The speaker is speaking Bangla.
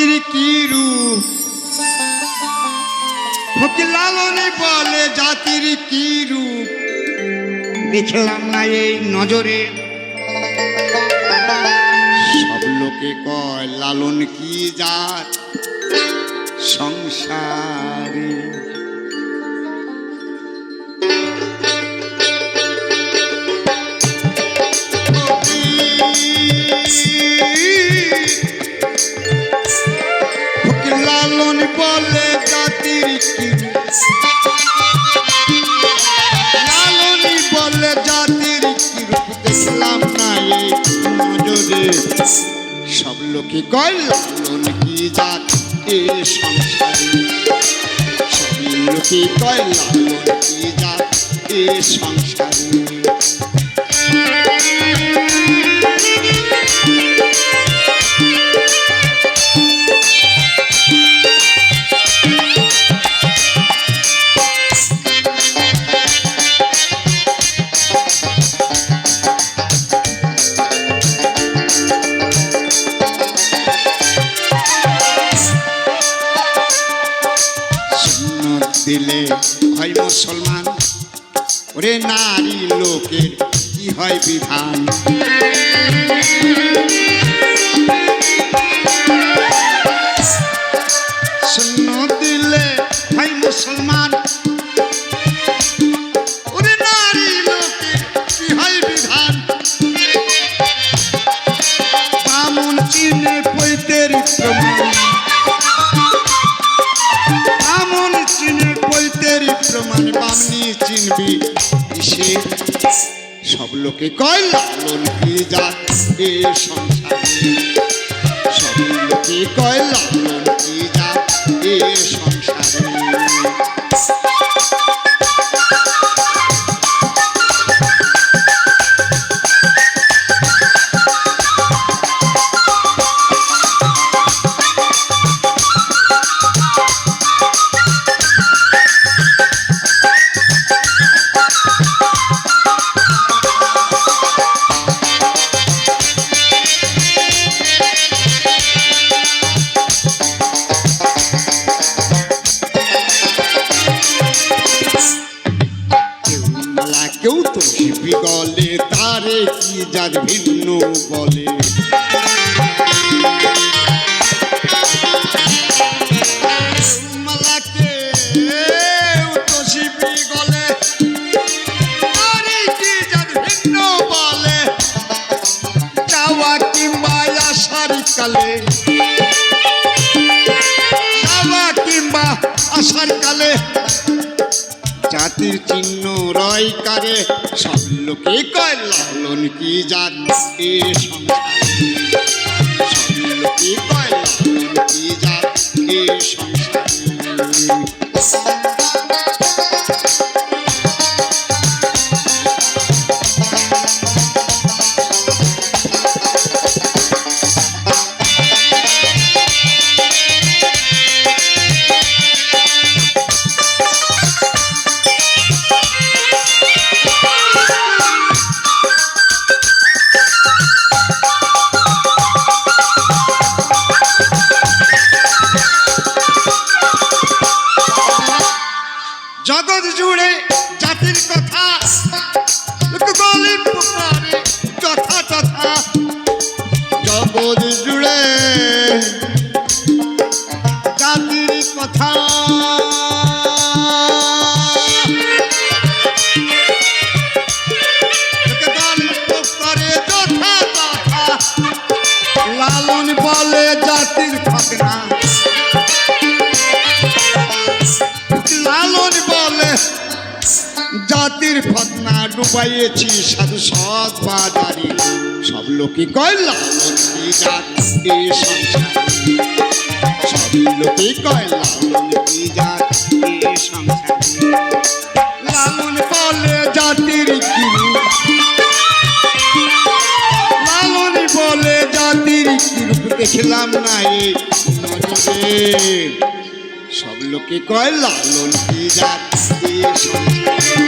জাতির কি রূপ ফকির লালনে বলে জাতির কি রূপ দেখলাম না এই নজরে সব লোকে কয় লালন কি জাত সংসারে লালন বলে জাতির কি লালন বলে জাতির কি রূপ দেখলাম না এই নজরে সব লোকে কয় লালন কি জাত এ সংসারে সব লোকে কয় লালন কি জাত এ সংসারে দিলে হয় মুসলমান ওরে নারী লোকের কি হয় বিধান শূন্য দিলে হয় মুসলমান ওরে নারী লোকের কি হয় বিধান বামুন চিনে পৈতের প্রমাণ প্রমাণ বামনি চিনবি সে সব লোকে কয় লালন কি জাত এ সংসারে সব লোকে কয় লালন কি জাত এ সংসারে কেউ তো শিবি গলে তারে কি যার ভিন্ন বলে মালাকে তো শিবি গলে তারে কি যার ভিন্ন বলে যাওয়া কিংবা আসার কালে যাওয়া কিংবা আসার কালে জাতির চিহ্ন রয় কারে সব লোকে কয় লালন কি জাত এ সংসারে সব লোকে কয় লালন কি জাত এ সংসারে জগৎ জুড়ে জাতির কথা বলে পুকারে কথা তথা জগৎ জুড়ে জাতির কথা লালন বলে জাতির খতনা লালন বলে জাতির ফতনা ডুবাইয়েছি সাধু সৎ বাজারি সব লোকে কয় লালন কি জাত এ সংসারে সব লোকে কয় লালন কি জাত এ সংসারে লালন বলে জাতির কি রূপ লালন বলে জাতির কি রূপ দেখলাম না এই নজরে সব লোকে কয় লালন কি জাত এ সংসারে